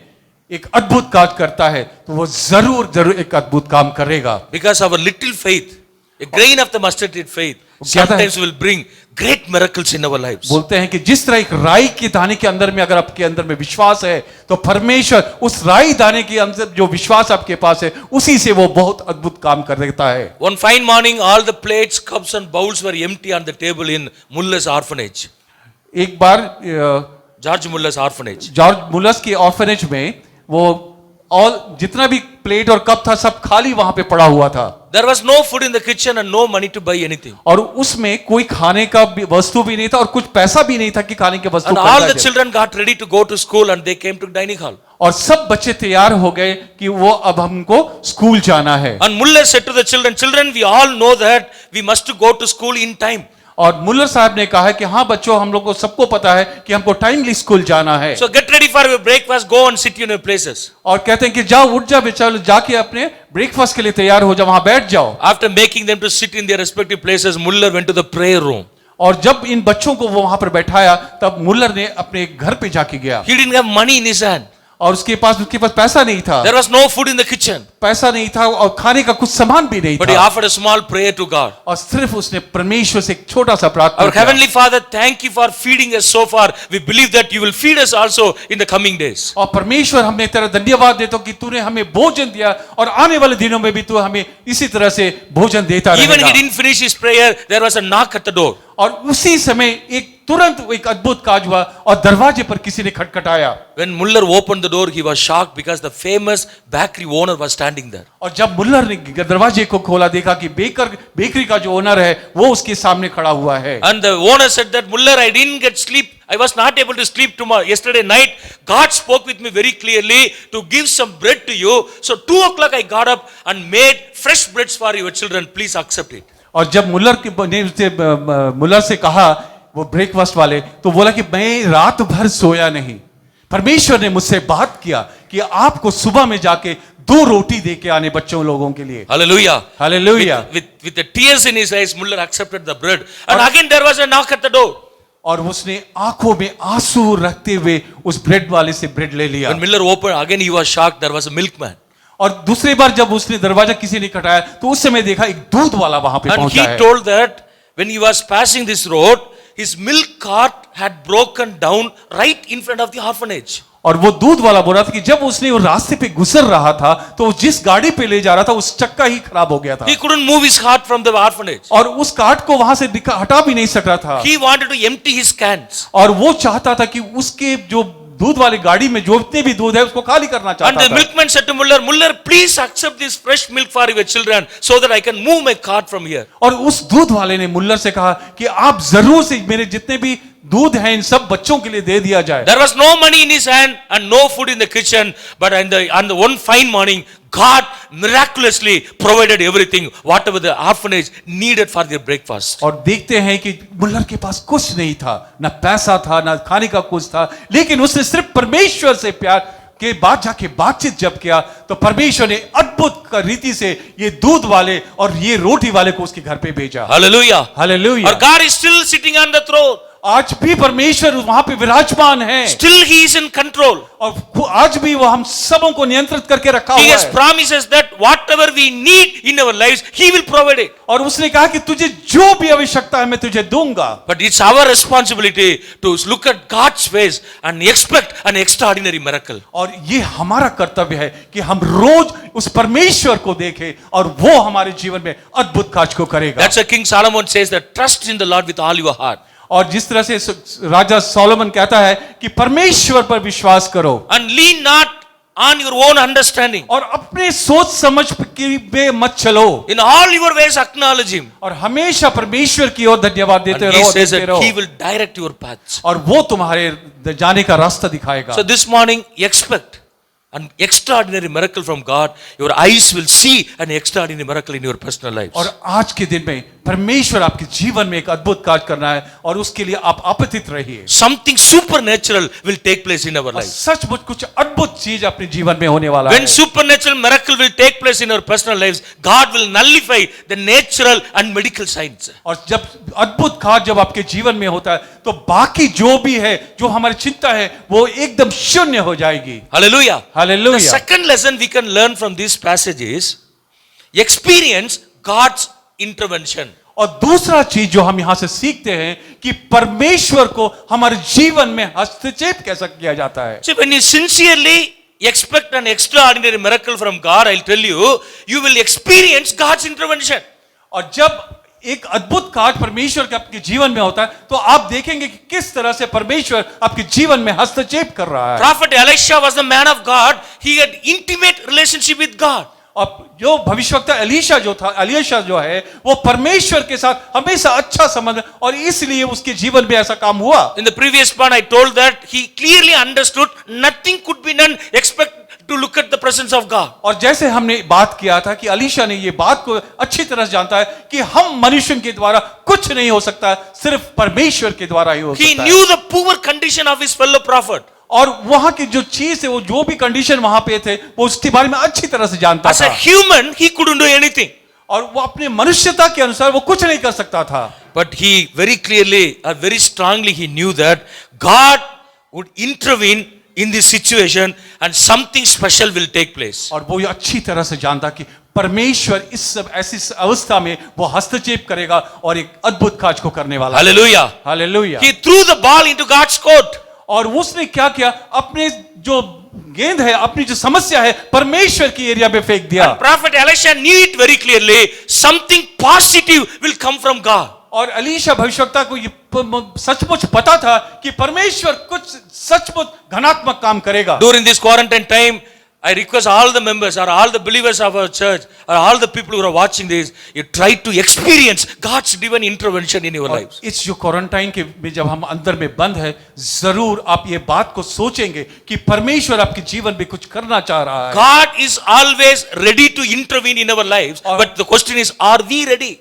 एक अद्भुत कार्य करता है, तो वो जरूर एक अद्भुत काम करेगा। Because our little faith, a grain of the mustard seed faith, sometimes will bring great miracles in our lives. बोलते हैं कि जिस तरह एक राई के दाने के अंदर में अगर आपके अंदर में विश्वास है, तो परमेश्वर उस राई दाने के अंदर जो विश्वास आपके पास है, उसी से वो बहुत अद्भुत काम कर देता है। One fine morning, all the plates, cups and bowls were empty on the table in Muller's orphanage. एक बार George Muller's orphanage. George Muller's के ऑर्फनेज में वो और जितना भी प्लेट और कप था सब खाली वहां पे पड़ा हुआ था। There was no food in the kitchen and no money to buy anything. और उसमें कोई खाने का वस्तु भी नहीं था और कुछ पैसा भी नहीं था कि खाने के वस्तु And all the children got ready to go to school and they came to dining hall. और सब बच्चे तैयार हो गए कि वो अब हमको स्कूल जाना है। And Muller said to the children, children, we all know that we must go to school in time. और मुल्लर साहब ने कहा कि हाँ बच्चों, हम लोग को सबको पता है कि हमको टाइमली स्कूल जाना है। So get ready for your breakfast, go and sit in your places. और कहते हैं कि जाओ, उठ जाओ बेचारो, जाके अपने ब्रेकफास्ट के लिए तैयार हो जाओ, वहां बैठ जाओ। After making them to sit in their respective places, Muller went to the prayer room. और जब इन बच्चों को वो वहां पर बैठाया, तब मुल्लर ने अपने घर पे जाके गया। He didn't have money in his hand. और उसके पास पैसा नहीं था, There was no food in the kitchen. पैसा नहीं था और खाने का कुछ सामान भी नहीं But he था, offered a small prayer to God. और सिर्फ उसने परमेश्वर से एक छोटा सा प्रार्थना Our किया। Heavenly Father, thank you for feeding us so far. We believe that you will feed us also in the coming days. और परमेश्वर हमने तेरा धन्यवाद देता हूं कि तूने हमें भोजन दिया और आने वाले दिनों में भी तू हमें इसी तरह से भोजन देता Even he रहेगा। didn't finish his prayer, there was a knock at the door. और उसी समय तुरंत एक अद्भुत काज हुआ और दरवाजे पर किसी ने खटखटाया। When Muller opened the door, he was shocked because the famous bakery owner was standing there. और जब मुल्लर ने दरवाजे को खोला, देखा कि बेकरी का जो ओनर है वो उसके सामने खड़ा हुआ है। And the owner said that, Muller, I didn't get sleep. I was not able to sleep yesterday night. God spoke with me very clearly to give some bread to you. So 2 o'clock I got up and made fresh breads for your children. Please accept it. और जब Muller से कहा वो breakfast वाले, तो बोला कि मैं रात भर सोया नहीं, परमेश्वर ने मुझसे बात किया कि आपको सुबह में जाके 2 रोटी दे के आने बच्चों लोगों के लिए। Hallelujah. Hallelujah. With the tears in his eyes, Muller accepted the bread. And again there was a knock at the door. और उसने आंखों में आंसू रखते हुए उस ब्रेड वाले से ब्रेड ले लिया। When Muller opened, again he was shocked. There was a milkman. और दूसरी बार जब उसने दरवाजा किसी ने खटाया तो उस समय देखा एक दूध वाला वहां पे And पहुंचा he है। told that when he was passing this road, his milk cart had broken down right in front of the orphanage. और वो दूध वाला बोल रहा था कि जब उसने वो रास्ते पे गुजर रहा था तो जिस गाड़ी पे ले जा रहा था उस चक्का ही खराब हो गया था, He couldn't move his cart from the orphanage. और उस कार्ट को वहां से हटा भी नहीं सक रहा था। He wanted to empty his cans. और वो चाहता था कि उसके जो दूध वाली गाड़ी में जो इतने भी दूध है उसको खाली करना And चाहता the था। milkman said to Muller, Muller, please accept this fresh milk for your children so that I can move my cart from here. और उस दूध वाले ने मुल्लर से कहा कि आप जरूर से मेरे जितने भी दूध हैं इन सब बच्चों के लिए दे दिया जाए। There was no money in his hand and no food in the kitchen, but on the one fine morning, God miraculously provided everything, whatever the orphanage needed for their breakfast. और देखते हैं कि मुल्लर के पास कुछ नहीं था, ना पैसा था, ना खाने का कुछ था, लेकिन उसने सिर्फ परमेश्वर से प्यार के बाद जाके बातचीत जब किया तो परमेश्वर ने अद्भुत रीति से ये दूध वाले और ये रोटी वाले को उसके घर पे भेजा। Hallelujah. Hallelujah. Our God is still sitting on the throne. आज भी परमेश्वर वहां पे विराजमान है, Still He is in control. और आज भी वो हम सबों को नियंत्रित करके रखा He हुआ has है। promises that whatever we need in our lives, He will provide it. और उसने कहा कि तुझे जो भी आवश्यकता है मैं तुझे दूंगा। But it's our responsibility to look at God's face and expect an extraordinary miracle. और ये हमारा कर्तव्य है कि हम रोज उस परमेश्वर को देखें और वो हमारे जीवन में अद्भुत कार्य को करेगा। That's why King Solomon says that trust in the Lord with all your heart. और जिस तरह से राजा सोलोमन कहता है कि परमेश्वर पर विश्वास करो And lean not on your own understanding. और अपने सोच समझ पे मत चलो, In all your ways acknowledge Him. और हमेशा परमेश्वर की ओर धन्यवाद And देते He रहो, says देते that He रहो, will direct your paths. और वो तुम्हारे जाने का रास्ता दिखाएगा। So this morning, expect an extraordinary miracle from God. Your eyes will see an extraordinary miracle in your personal lives. और आज के दिन में परमेश्वर आपके जीवन में एक अद्भुत कार्य करना है और उसके लिए आप अपतित रहिए। Something supernatural will take place in our और lives. सचमुच कुछ अद्भुत चीज अपने जीवन में होने वाला When है। supernatural miracle will take place in our personal lives, God will nullify the natural and medical science. और जब अद्भुत कार्य जब आपके जीवन में होता है तो बाकी जो भी है, जो हमारी चिंता है, वो एकदम शून्य हो जाएगी। Hallelujah. The hallelujah. second lesson we can learn from this passage is experience God's intervention. और दूसरा चीज जो हम यहां से सीखते हैं कि परमेश्वर को हमारे जीवन में हस्तक्षेप कैसा किया जाता है। So when you sincerely expect an extraordinary miracle from God, I'll tell you, you will experience God's intervention. और जब एक अद्भुत कार्य परमेश्वर के आपके जीवन में होता है तो आप देखेंगे कि किस तरह से परमेश्वर आपके जीवन में हस्तक्षेप कर रहा है। Prophet Elisha was the man of God. He had intimate relationship with God. और जो भविष्यवक्ता एलीशा जो है वो परमेश्वर के साथ हमेशा अच्छा संबंध, और इसलिए उसके जीवन में ऐसा काम हुआ। In the previous part, I told that he clearly understood nothing could be done except to look at the presence of God. और जैसे हमने बात किया था कि एलीशा ने ये बात को अच्छी तरह से जानता है कि हम मनुष्य के द्वारा कुछ नहीं हो सकता, सिर्फ परमेश्वर के द्वारा ही हो He सकता है। knew the poor condition of his fellow prophet. और वहां की जो चीज है, वो जो भी कंडीशन वहां पे थे, वो उसके बारे में अच्छी तरह से जानता As a था। human, he couldn't do anything. और वो अपने मनुष्यता के अनुसार वो कुछ नहीं कर सकता था। But he very clearly or very strongly he knew that God would intervene in this situation and something special will take place. और वो ये अच्छी तरह से जानता कि परमेश्वर इस सब ऐसी अवस्था में वो हस्तक्षेप करेगा और एक अद्भुत काज को करने वाला है। Hallelujah. Hallelujah. He threw the ball into God's court. और उसने क्या किया, अपने जो गेंद है, अपनी जो समस्या है, परमेश्वर की एरिया में फेंक दिया। And Prophet Elisha knew it very clearly. Something positive will come from God. और अलीशा भविष्यवक्ता को ये सचमुच पता था कि परमेश्वर कुछ सचमुच धनात्मक काम करेगा। During this quarantine time, I request all the members or all the believers of our church or all the people who are watching this, you try to experience God's divine intervention in your lives. इस जो quarantine के में जब हम अंदर में बंद है, जरूर आप ये बात को सोचेंगे कि परमेश्वर आपके जीवन में कुछ करना चाह रहा है। God is always ready to intervene in our lives, but the question is, are we ready?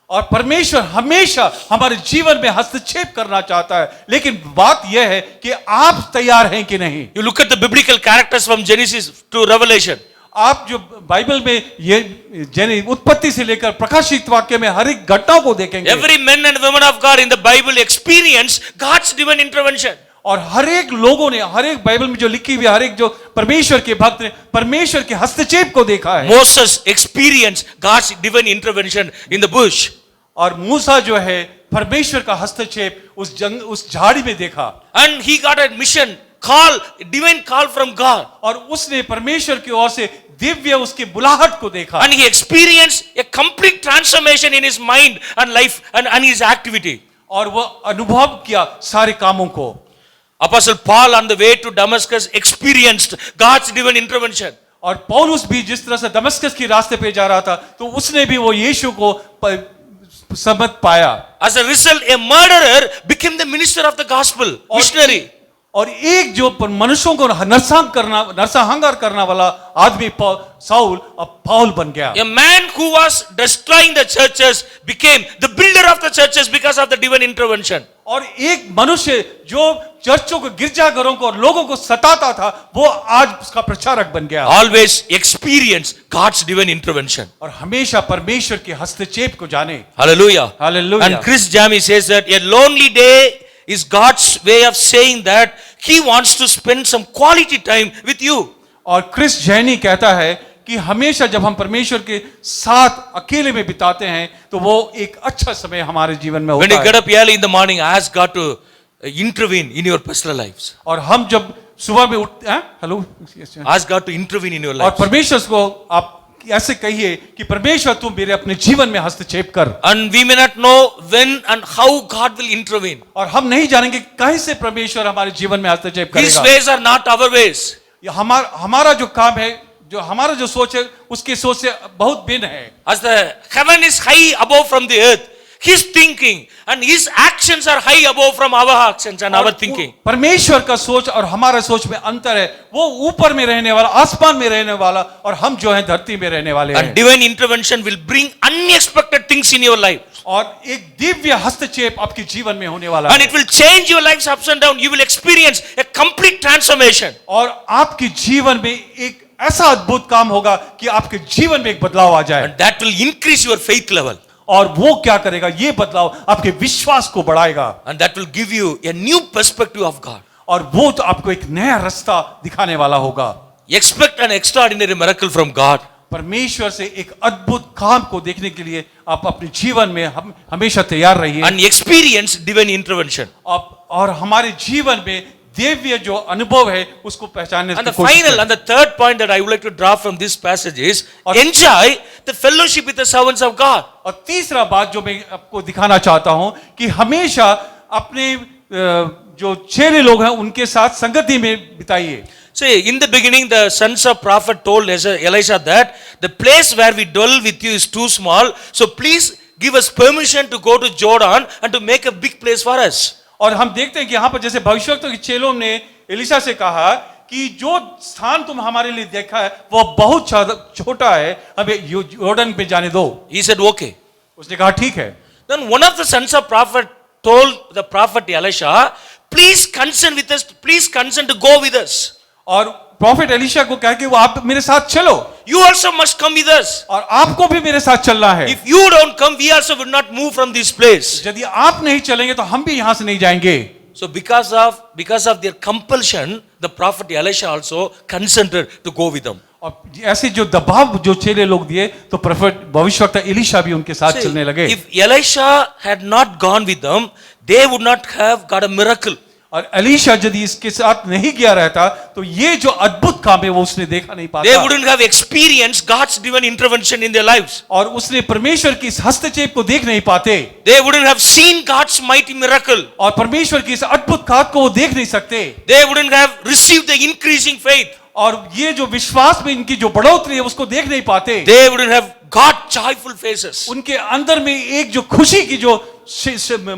और परमेश्वर हमेशा हमारे जीवन में हस्तक्षेप करना चाहता है, लेकिन बात यह है कि आप तैयार हैं कि नहीं। You look at the biblical characters from Genesis to Revelation. आप जो बाइबल में ये उत्पत्ति से लेकर प्रकाशित वाक्य में हर एक घटना को देखेंगे, Every man and woman of God in the Bible experience God's divine intervention. और हर एक लोगों ने, हर एक बाइबल में जो लिखी हुई हर एक जो परमेश्वर के भक्त ने परमेश्वर के हस्तक्षेप को देखा है। Moses experienced God's divine intervention in the bush. और मूसा जो है परमेश्वर का हस्तक्षेप उस झाड़ी में देखा। And he got a mission call, divine call from God. और उसने परमेश्वर की ओर से दिव्य उसके बुलाहट को देखा। And he experienced a complete transformation in his mind and life and his activity. और वह अनुभव किया सारे कामों को। Apostle Paul on the way to Damascus experienced God's divine intervention. और पौलुस भी जिस तरह से दमिश्क के रास्ते पे जा रहा था, तो उसने भी वो यीशु को समझ पाया। As a result, a murderer became the minister of the gospel, missionary. और एक जो मनुष्यों को नरसंहार करना वाला आदमी साउल अब पौल बन गया। A man who was destroying the churches became the builder of the churches because of the divine intervention. और एक मनुष्य जो चर्चों को, गिरजाघरों को और लोगों को सताता था, वो आज उसका प्रचारक बन गया। Always experience God's divine intervention. और हमेशा परमेश्वर के हस्तक्षेप को जाने। Hallelujah. Hallelujah. And Chris Jami says that a lonely day is God's way of saying that He wants to spend some quality time with you. और क्रिस जैनी कहता है कि हमेशा जब हम परमेश्वर के साथ अकेले में बिताते हैं, तो वो एक अच्छा समय हमारे जीवन में When होता you get है। up early in the morning, ask God to intervene in your personal lives. और हम जब सुबह में उठते हैं, hello, Ask God to intervene in your और lives. परमेश्वर को आप ऐसे कहिए कि परमेश्वर तू मेरे अपने जीवन में हस्तक्षेप कर। And we may not know when and how God will intervene. और हम नहीं जानेंगे कैसे परमेश्वर हमारे जीवन में हस्तक्षेप His करेगा। ways are not our ways. ये हमारा जो काम है, जो हमारा जो सोच है, उसकी सोच से बहुत भिन्न है। As the heaven is high above from the earth, His thinking and His actions are high above from our actions and our thinking. परमेश्वर का सोच और हमारा सोच में अंतर है। वो ऊपर में रहने वाला, आसमान में रहने वाला, और हम जो हैं धरती में रहने वाले And हैं। divine intervention will bring unexpected things in your life. और एक दिव्य हस्तक्षेप आपके जीवन में होने वाला And है। it will change your lives ups and down. You will experience a complete transformation. और आपके जीवन में एक ऐसा अद्भुत काम होगा कि आपके जीवन में एक बदलाव आ जाए। And that will increase your faith level. और वो क्या करेगा, ये बदलाव आपके विश्वास को बढ़ाएगा। And that will give you a new perspective of God. और वो तो आपको एक नया रास्ता दिखाने वाला होगा। Expect an extraordinary miracle from God. परमेश्वर से एक अद्भुत काम को देखने के लिए आप अपने जीवन में हमेशा तैयार रहिए। And experience divine intervention. और हमारे जीवन में दिव्य जो अनुभव है उसको पहचानने And की the कोशिश final करें। and the third point that I would like to draw from this passage is enjoy the fellowship with the servants of God. और तीसरा बात जो मैं आपको दिखाना चाहता हूं कि हमेशा अपने जो चेले लोग हैं उनके साथ संगति में बिताइए। See, in the beginning, the sons of prophet told Elisha that the place where we dwell with you is too small, so please give us permission to go to Jordan and to make a big place for us. और हम देखते हैं कि यहाँ पर जैसे भविष्यवक्ता के चेलों ने एलिशा से कहा कि जो स्थान तुम हमारे लिए देखा है वो बहुत छोटा है, हमें यॉर्डन पे जाने दो। He said, okay. उसने कहा ठीक है। Then one of the sons of prophet told the prophet Elisha, please consent with us, please consent to go with us. और प्रॉफिट एलिशा को कहा कि वो आप मेरे साथ चलो। You also must come with us. और आपको भी मेरे साथ चलना है। If you don't come, we also will not move from this place. यदि आप नहीं चलेंगे तो हम भी यहाँ से नहीं जाएंगे। So because of their compulsion, the prophet Elisha also consented to go with them. और ऐसे जो दबाव जो चेले लोग दिए तो प्रोफेट भविष्यवक्ता एलीशा भी उनके साथ See, चलने लगे। if Elisha had not gone with them, they would not have got a miracle. और एलीशा यदि इसके साथ नहीं गया रहता तो ये जो अद्भुत काम है वो उसने देखा नहीं They पाता wouldn't have experienced God's divine intervention in their lives. और उसने परमेश्वर की इस हस्तक्षेप को देख नहीं पाते They wouldn't have seen God's mighty miracle. और परमेश्वर की इस अद्भुत कार्य को वो देख नहीं सकते They wouldn't have received the increasing faith. और ये जो विश्वास में इनकी जो बढ़ोतरी है उसको देख नहीं पाते। They wouldn't have got joyful faces. उनके अंदर में एक जो खुशी की जो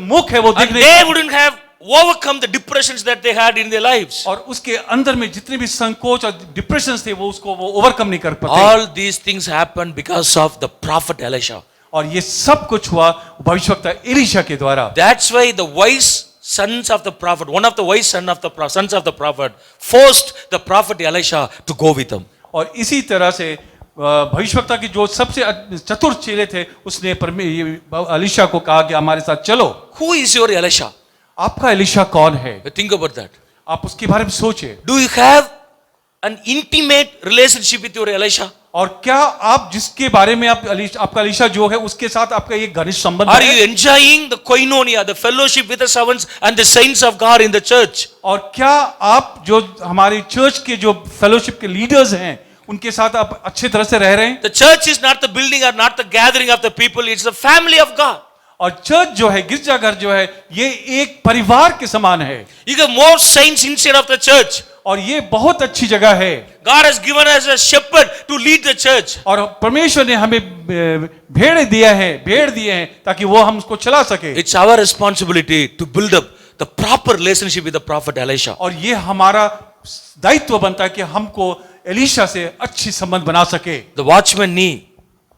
मुख है वो देख And नहीं they पाते wouldn't have overcome the depressions that they had in their lives. और उसके अंदर में जितने भी संकोच और डिप्रेशंस थे वो उसको वो ओवरकम नहीं कर पाते। All these things happened because of the prophet Elisha. और ये सब कुछ हुआ भविष्यवक्ता एलीशा के द्वारा। That's why the wise sons of the prophet, one of the wise sons of the prophet, forced the prophet Elisha to go with them. और इसी तरह से भविष्यवक्ता की जो सबसे चतुर चेले थे उसने एलीशा को कहा कि हमारे साथ चलो। Who is your Elisha? आपका एलीशा कौन है? Think about that. आप उसके बारे में सोचिए। Do you have an intimate relationship with your Elisha? और क्या आप जिसके बारे में आपका एलीशा जो है उसके साथ आपका एक घनिष्ठ संबंध Are है? you enjoying the koinonia, the fellowship with the servants and the saints of God in the church? और क्या आप जो हमारी चर्च के जो फेलोशिप के लीडर्स हैं उनके साथ आप अच्छी तरह से रह रहे हैं? The church is not the building or not the gathering of the people, it's the family of God. और चर्च जो है गिरजाघर जो है ये एक परिवार के समान है You have more saints inside of the church. और ये बहुत अच्छी जगह है। God has given us a shepherd to lead the church. और परमेश्वर ने हमें भेड़ दिए हैं ताकि वो हम उसको चला सके। It's our responsibility to build up the proper relationship with the prophet Elisha. और ये हमारा दायित्व बनता है कि हमको एलीशा से अच्छी संबंध बना सके। The watchman Nee,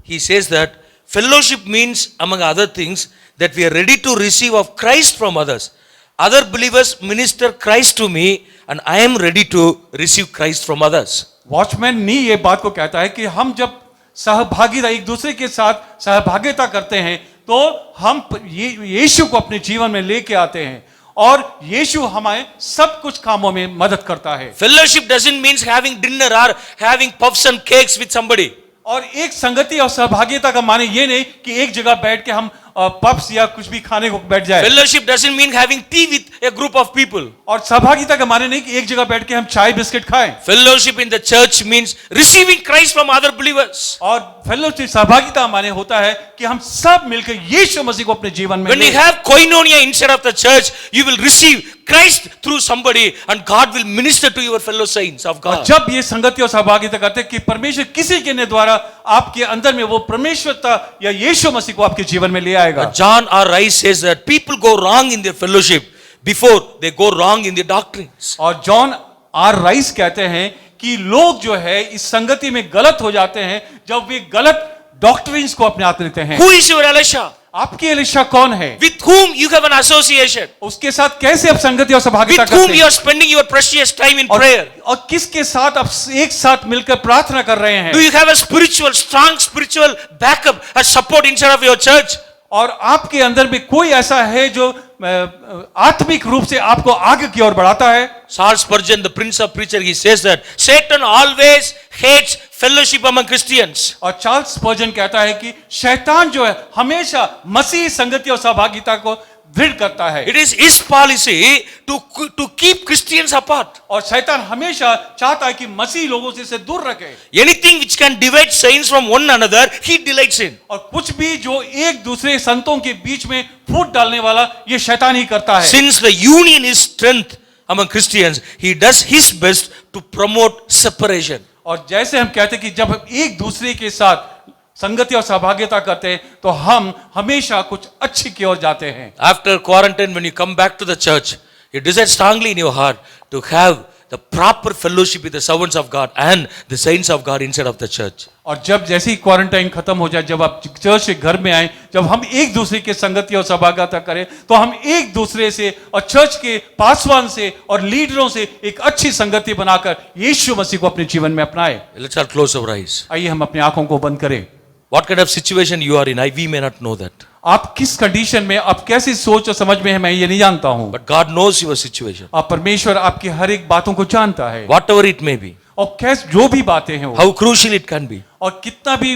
he says that fellowship means, among other things, that we are ready to receive of Christ from others. Other believers minister Christ to me and I am ready to receive Christ from others. Watchman Nee ये बात को कहता है कि हम जब सहभागिता एक दूसरे के साथ सहभागिता करते हैं तो हम यीशु को अपने जीवन में लेके आते हैं और यीशु हमें सब कुछ कामों में मदद करता है। Fellowship doesn't mean having dinner or having puffs and cakes with somebody. और एक संगति और सहभागिता का माने ये नहीं कि एक जगह बैठ के हम पब्स या कुछ भी खाने को बैठ जाए। Fellowship doesn't mean having tea with a group of people. और सहभागिता का माने नहीं कि एक जगह बैठ के हम चाय बिस्किट खाएं। Fellowship in the church means receiving Christ from other believers. और फेलोशिप सहभागिता माने होता है कि हम सब मिलकर यीशु मसीह को अपने जीवन में When you have koinonia inside of the church, you will receive Christ through somebody and God will minister to your fellow saints of God. जब ये संगति और सहभागिता करते हैं कि परमेश्वर किसी के ने द्वारा आपके अंदर में वो परमेश्वरता या यीशु मसीह को आपके जीवन में ले आएगा। John R. Rice says that people go wrong in their fellowship before they go wrong in their doctrines. और जॉन आर राइस कहते हैं कि लोग जो है इस संगति में गलत हो जाते हैं जब वे गलत डॉक्ट्रिन्स को अपने हाथ लेते हैं। Who is your Elisha? आपकी एलीशा कौन है? With whom you have an association? उसके साथ कैसे आप संगति और सहभागिता With करते whom you हैं? are spending your precious time in prayer? और किसके साथ आप एक साथ मिलकर प्रार्थना कर रहे हैं? Do you have a strong spiritual backup, a support inside of your church? और आपके अंदर में कोई ऐसा है जो आत्मिक रूप से आपको आगे की ओर बढ़ाता है? Charles Spurgeon, the prince of preacher, he says that Satan always hates fellowship among Christians. और चार्ल्स स्पर्जन कहता है कि शैतान जो है हमेशा मसीह संगति और सहभागिता को दृढ़ करता है। It is his policy to keep Christians apart. और शैतान हमेशा चाहता है कि मसीह लोगों से इसे दूर रखे। Anything which can divide saints from one another, he delights in. और कुछ भी जो एक दूसरे संतों के बीच में फूट डालने वाला ये शैतान ही करता है। Since the union is strength among Christians, he does his best to promote separation. और जैसे हम कहते हैं कि जब हम एक दूसरे के साथ संगति और सहभागिता करते हैं तो हम हमेशा कुछ अच्छी की ओर जाते हैं। After quarantine, when you come back to the church, you decide strongly in your heart to have the proper fellowship with the servants of God and the saints of God inside of the church. और जब जैसे ही quarantine खत्म हो जाए, जब आप church से घर में आए, जब हम एक दूसरे के संगति और सहभागिता करें तो हम एक दूसरे से और चर्च के पासवान से और लीडरों से एक अच्छी संगति बनाकर यीशु मसीह को अपने जीवन में अपनाएं। Let's all close our eyes. आइए हम अपनी आंखों को बंद करें। What kind of situation you are in, we may not know that. आप किस कंडीशन में, आप कैसी सोच और समझ में है, मैं ये नहीं जानता हूँ। But God knows your situation. आप परमेश्वर आपकी हर एक बातों को जानता है, Whatever it may be. और कैस जो भी बातें हैं वो, How crucial it can be. और कितना भी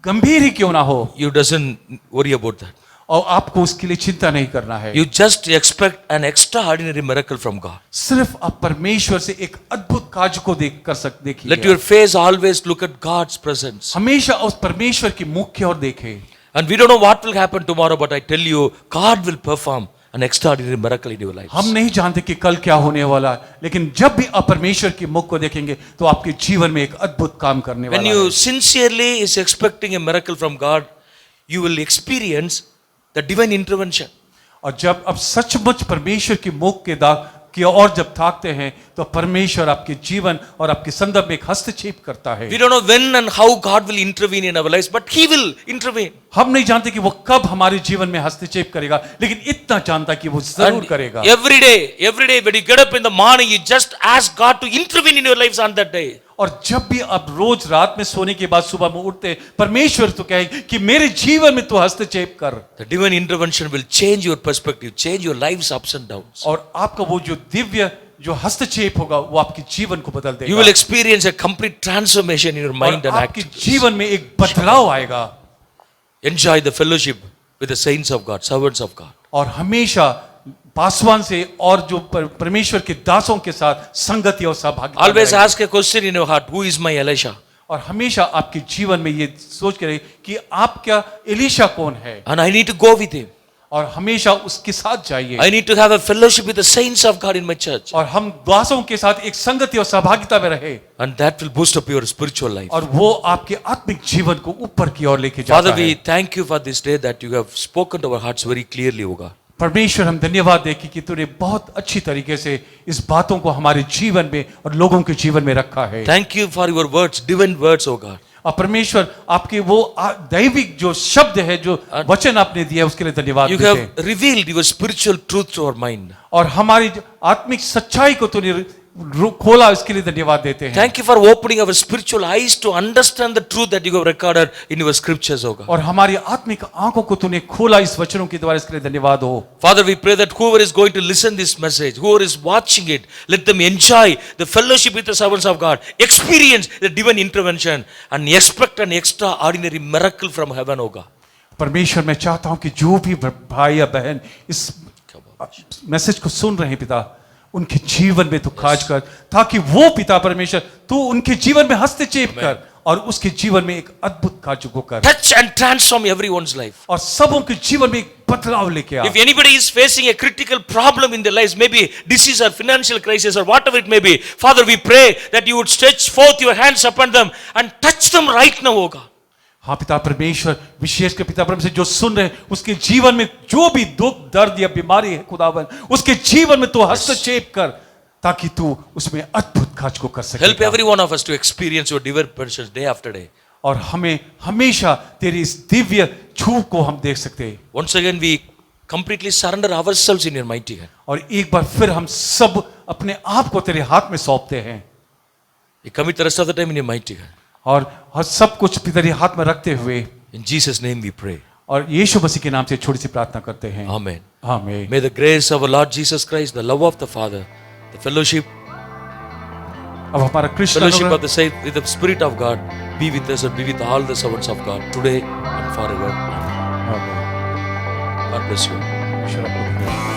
गंभीर ही क्यों ना हो, You doesn't worry about that. और आपको उसके लिए चिंता नहीं करना है। You just expect an extraordinary miracle from God. सिर्फ आप परमेश्वर से एक अद्भुत कार्य को देखिए। Let your face always look at God's presence. हमेशा उस परमेश्वर की मुख की ओर देखें। And we don't know what will happen tomorrow, but I tell you, God will perform an extraordinary miracle in your life. हम नहीं जानते कि कल क्या होने वाला है, लेकिन जब भी आप परमेश्वर की मुख को देखेंगे तो आपके जीवन में एक अद्भुत काम करने When वाला you है। sincerely is expecting a miracle from God, you will experience the divine intervention. और जब आप सचमुच परमेश्वर की मुख की ओर जब ताकते हैं तो परमेश्वर आपके जीवन और आपके संदर्भ में एक हस्तक्षेप करता है। We don't know when and how God will intervene in our lives, but He will intervene. हम नहीं जानते कि वो कब हमारे जीवन में हस्तक्षेप करेगा, लेकिन इतना जानता कि वो जरूर And करेगा। every day when you get up in the morning, you just ask God to intervene in your lives on that day. और जब भी आप रोज रात में सोने के बाद सुबह में उठते, परमेश्वर तो कहे कि मेरे जीवन में तू हस्तक्षेप कर। The divine intervention will change your perspective, change your life's ups and downs. और आपका वो जो दिव्य जो हस्तक्षेप होगा वो आपके जीवन को बदल देगा। You will experience a complete transformation in your mind और and आपके act. जीवन में एक बदलाव आएगा। Enjoy the fellowship with the saints of God, servants of God. और हमेशा पासवान से और जो परमेश्वर के दासों के साथ संगति और सहभागिता Always रहेगी। ask a question in your heart, who is my Elisha? और हमेशा आपके जीवन में ये सोच के रहे कि आप क्या एलीशा कौन है, And I need to go with him. और हमेशा उसके साथ जाइए। I need to have a fellowship with the saints of God in my church. और हम दासों के साथ एक संगति और सहभागिता में रहे, And that will boost up your spiritual life. और वो आपके आत्मिक जीवन को ऊपर की ओर लेके जाता Father, we है। thank you for this day that you have spoken to our hearts very clearly, O God. परमेश्वर हम धन्यवाद दें कि तूने बहुत अच्छी तरीके से इस बातों को हमारे जीवन में और लोगों के जीवन में रखा है। Thank you for your words, divine words, O God. और परमेश्वर आपके वो दैविक जो शब्द है, जो वचन आपने दिया, उसके लिए धन्यवाद You देते have हैं। revealed your spiritual truth to our mind. और हमारी जो आत्मिक सच्चाई को तूने खोला, इसके लिए धन्यवाद देते हैं। Thank you for opening our spiritual eyes to understand the truth that you have recorded in your scriptures, O God. और हमारी आत्मिक आंखों को तूने खोला इस वचनों के द्वारा, इसके लिए धन्यवाद हो। Father, we pray that whoever is going to listen this message, whoever is watching it, let them enjoy the fellowship with the servants of God, experience the divine intervention, and expect an extraordinary miracle from heaven, O God. परमेश्वर मैं चाहता हूं कि जो भी भाई या बहन इस मैसेज को सुन रहे हैं पिता, उनके जीवन में तू काज कर, ताकि वो पिता परमेश्वर तू उनके जीवन में हस्तक्षेप कर और उसके जीवन में एक अद्भुत कार्य को कर, Touch and transform everyone's life. और सबों के जीवन में एक बदलाव लेके आ। If anybody is facing a critical problem in their lives, maybe disease or financial crisis or whatever it may be, Father, we pray that you would stretch forth your hands upon them and touch them right now, O God. हाँ पिता परमेश्वर, विशेष कर पिता परमेश्वर जो सुन रहे हैं, उसके जीवन में जो भी दुख दर्द या बीमारी है खुदावन, उसके जीवन में तू हस्तक्षेप कर, ताकि तू उसमें अद्भुत कार्य को कर सके। Help every one of us to experience your divine presence day after day. और हमें हमेशा तेरी इस दिव्य छू को हम देख सकते हैं। Once again, we completely surrender ourselves in your mighty hand. और एक बार फिर हम सब अपने आप को तेरे हाथ में सौंपते हैं, We commit the rest of the time in your mighty hand. और सब कुछ तेरे हाथ में रखते हुए In Jesus' name we pray. और यीशु मसीह के नाम से छोटी सी प्रार्थना करते हैं। Amen. आमीन। May the grace of our Lord Jesus Christ, the love of the Father, the fellowship अब हमारा कृष्ण fellowship अनुग्रह of the saint with the Spirit of God be with us and be with all the servants of God today and forever. आमीन। God bless you. ईश्वर आपको धन्यवाद।